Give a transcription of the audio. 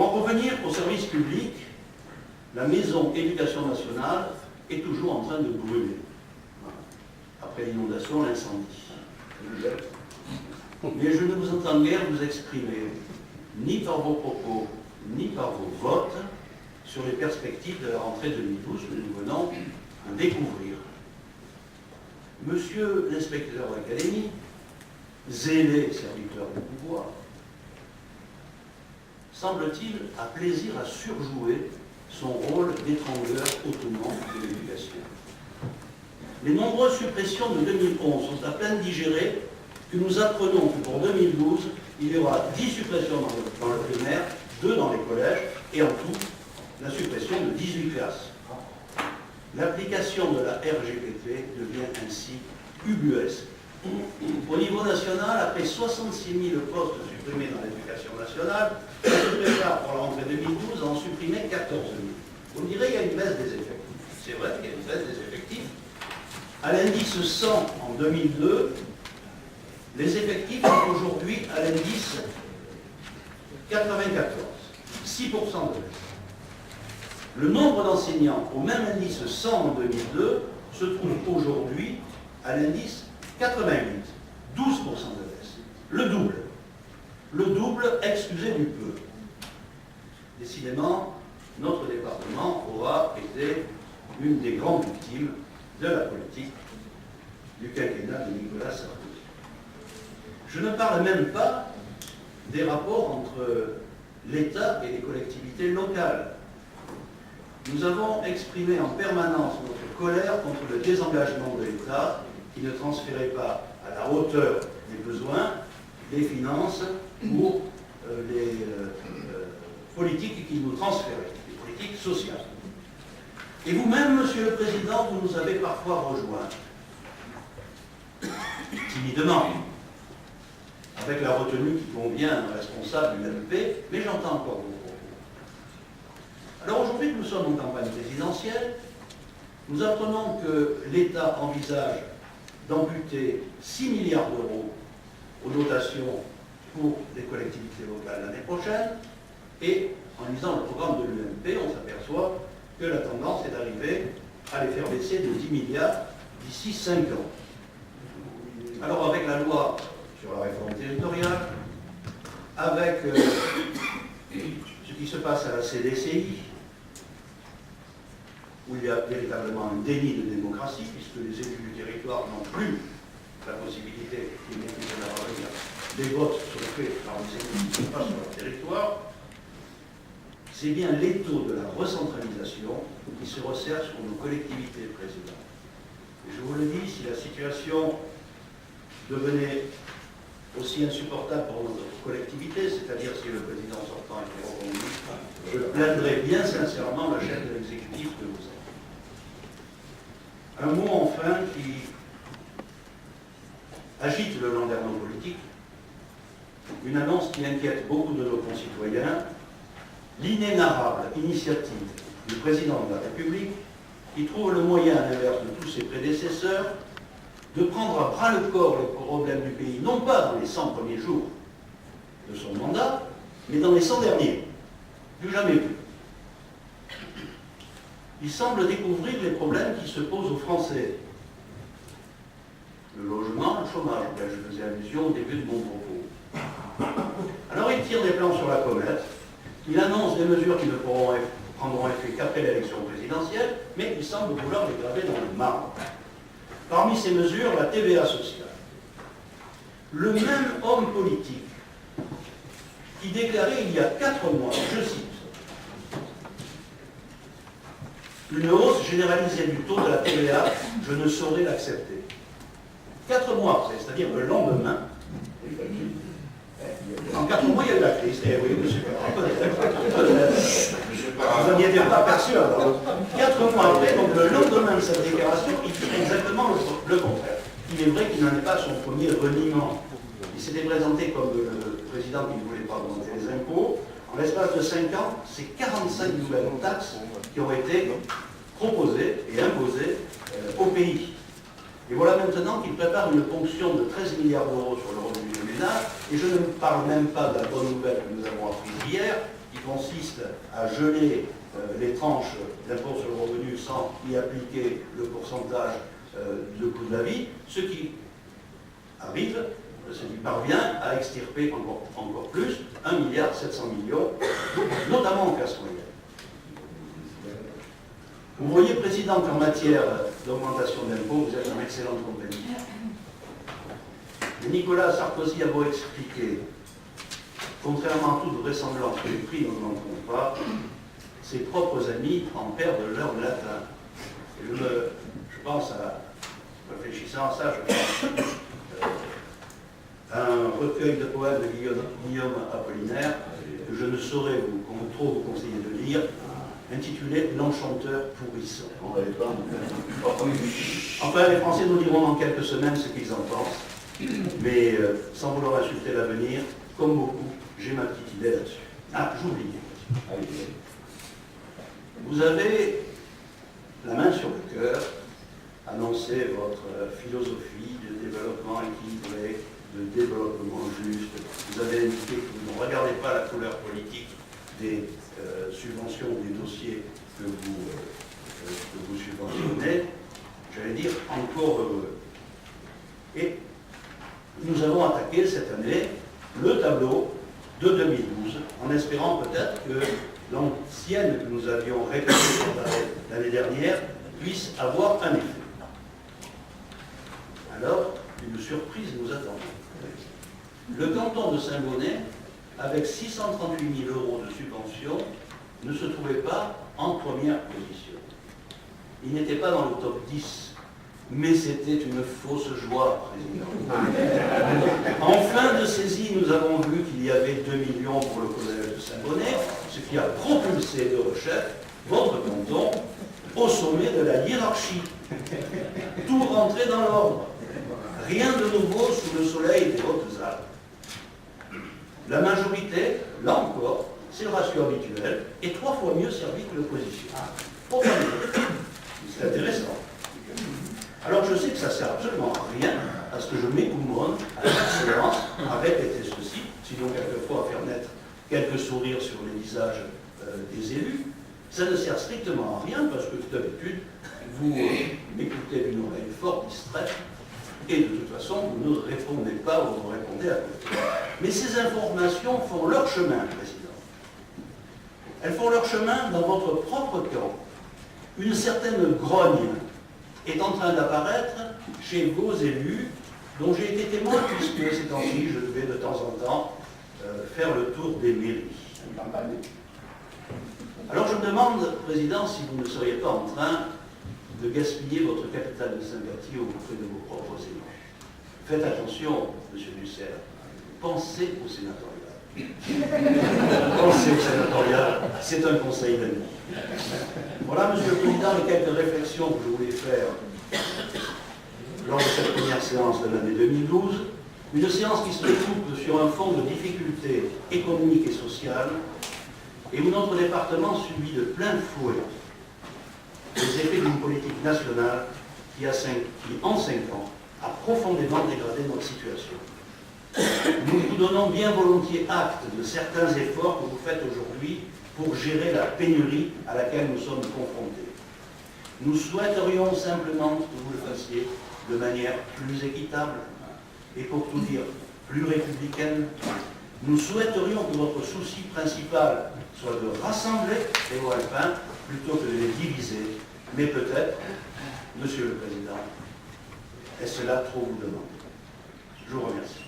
Pour en revenir au service public, la maison éducation nationale est toujours en train de brûler. Après l'inondation, l'incendie. Mais je ne vous entends guère vous exprimer, ni par vos propos, ni par vos votes, sur les perspectives de la rentrée 2012 que nous venons de découvrir. Monsieur l'inspecteur d'académie, zélé serviteur du pouvoir, semble-t-il à plaisir à surjouer son rôle d'étrangleur autonome de l'éducation. Les nombreuses suppressions de 2011 sont à peine digérées que nous apprenons que pour 2012, il y aura 10 suppressions dans le primaire, 2 dans les collèges, et en tout, la suppression de 18 classes. L'application de la RGPP devient ainsi ubuesque. Au niveau national, après 66 000 postes supprimés dans l'éducation nationale, on se prépare pour la rentrée 2012 à en supprimer 14 000. Vous me direz qu'il y a une baisse des effectifs. C'est vrai qu'il y a une baisse des effectifs. À l'indice 100 en 2002, les effectifs sont aujourd'hui à l'indice 94, 6% de baisse. Le nombre d'enseignants au même indice 100 en 2002 se trouve aujourd'hui à l'indice 88, 12% de baisse. Le double. Le double, excusez du peu. Décidément, notre département aura été une des grandes victimes de la politique du quinquennat de Nicolas Sarkozy. Je ne parle même pas des rapports entre l'État et les collectivités locales. Nous avons exprimé en permanence notre colère contre le désengagement de l'État qui ne transférait pas à la hauteur des besoins les finances pour les politiques qu'il nous transférait, les politiques sociales. Et vous-même, Monsieur le Président, vous nous avez parfois rejoints, timidement, avec la retenue qui convient à un responsable du MP, mais j'entends encore vos propos. Alors aujourd'hui que nous sommes en campagne présidentielle, nous apprenons que l'État envisage d'amputer 6 milliards d'euros aux dotations pour les collectivités locales l'année prochaine, et en lisant le programme de l'UMP, on s'aperçoit que la tendance est d'arriver à les faire baisser de 10 milliards d'ici 5 ans. Alors avec la loi sur la réforme territoriale, avec ce qui se passe à la CDCI, où il y a véritablement un déni de démocratie, puisque les élus du territoire n'ont plus la possibilité, des votes sont faits par les élus qui ne sont pas sur leur territoire, c'est bien l'étau de la recentralisation qui se resserre sur nos collectivités précédentes. Et je vous le dis, si la situation devenait aussi insupportable pour notre collectivité, c'est-à-dire si le président sortant était reconduit, je plaindrais bien sincèrement la chef de l'exécutif que vous êtes. Un mot enfin qui agite le landerneau politique, une annonce qui inquiète beaucoup de nos concitoyens, l'inénarrable initiative du président de la République qui trouve le moyen, à l'inverse de tous ses prédécesseurs, de prendre à bras le corps les problèmes du pays, non pas dans les 100 premiers jours de son mandat, mais dans les 100 derniers. Plus jamais vu. Il semble découvrir les problèmes qui se posent aux Français. Le logement, le chômage, auquel je faisais allusion au début de mon propos. Alors il tire des plans sur la comète, il annonce des mesures qui ne prendront effet qu'après l'élection présidentielle, mais il semble vouloir les graver dans le marbre. Parmi ces mesures, la TVA sociale. Le même homme politique qui déclarait il y a 4 mois, je cite, une hausse généralisée du taux de la TVA, je ne saurais l'accepter. 4 mois après, c'est-à-dire le lendemain, en 4 mois, il y a eu la crise. Eh oui, monsieur, vous n'y étiez pas perçu alors. 4 mois après, donc le lendemain de cette déclaration, il dit exactement le contraire. Il est vrai qu'il n'en est pas son premier reniement. Il s'était présenté comme le président qui ne voulait pas augmenter les impôts. En l'espace de 5 ans, c'est 45 nouvelles taxes qui ont été proposées et imposées au pays. Et voilà maintenant qu'il prépare une ponction de 13 milliards d'euros sur le revenu des ménages, et je ne parle même pas de la bonne nouvelle que nous avons apprise hier, qui consiste à geler les tranches d'impôt sur le revenu sans y appliquer le pourcentage de coût de la vie, ce qui arrive, ce qui parvient à extirper encore plus 1,7 milliard, notamment en classe moyenne. Vous voyez, Président, qu'en matière d'augmentation d'impôts, vous êtes en excellente compagnie. Nicolas Sarkozy a beau expliquer, contrairement à toute vraisemblance, que les prix n'augmenteront pas, ses propres amis en perdent leur latin. Et je pense, réfléchissant à ça, je pense à un recueil de poèmes de Guillaume Apollinaire, que je ne saurais trop vous conseiller de lire, intitulé L'Enchanteur pourrissant. Enfin, les Français nous diront dans quelques semaines ce qu'ils en pensent, mais sans vouloir insulter l'avenir, comme beaucoup, j'ai ma petite idée là-dessus. Ah, j'oubliais. Vous avez la main sur le cœur, annoncé votre philosophie de développement équilibré, de développement juste. Vous avez indiqué que vous ne regardez pas la couleur politique des subventions, des dossiers que vous subventionnez. J'allais dire encore heureux. Et nous avons attaqué cette année le tableau de 2012, en espérant peut-être que l'ancienne que nous avions répétée l'année dernière puisse avoir un effet. Alors, une surprise nous attend. Le canton de Saint-Bonnet, avec 638 000 € de subvention, ne se trouvait pas en première position. Il n'était pas dans le top 10, mais c'était une fausse joie, Président. En fin de saisie, nous avons vu qu'il y avait 2 millions pour le collège de Saint-Bonnet, ce qui a propulsé de rechef votre canton au sommet de la hiérarchie. Tout rentrait dans l'ordre. Rien de nouveau sous le soleil des Hautes-Alpes. La majorité, là encore, c'est le ratio habituel, est 3 fois mieux servi que l'opposition. C'est intéressant. Alors je sais que ça ne sert absolument à rien, à ce que je m'égoumonne à chaque séance à répéter ceci, sinon quelquefois à faire naître quelques sourires sur les visages des élus. Ça ne sert strictement à rien parce que d'habitude, vous m'écoutez d'une oreille fort distraite et de toute façon, vous ne répondez pas ou vous répondez à côté. Mais ces informations font leur chemin, Président. Elles font leur chemin dans votre propre camp. Une certaine grogne est en train d'apparaître chez vos élus, dont j'ai été témoin, puisque ces temps-ci, je devais de temps en temps faire le tour des mairies. Alors je me demande, Président, si vous ne seriez pas en train de gaspiller votre capital de sympathie auprès de vos propres élus. Faites attention, M. Dussert, pensez au sénatorial. Pensez au sénatorial, c'est un conseil d'amis. Voilà, M. le Président, les quelques réflexions que je voulais faire lors de cette première séance de l'année 2012. Une séance qui se découpe sur un fond de difficultés économiques et sociales, et où notre département subit de plein fouet les effets d'une politique nationale qui, en 5 ans, a profondément dégradé notre situation. Nous vous donnons bien volontiers acte de certains efforts que vous faites aujourd'hui pour gérer la pénurie à laquelle nous sommes confrontés. Nous souhaiterions simplement que vous le fassiez de manière plus équitable et, pour tout dire, plus républicaine. Nous souhaiterions que votre souci principal soit de rassembler les Walpins plutôt que de les diviser. Mais peut-être, Monsieur le Président, est-ce là trop vous demander? Je vous remercie.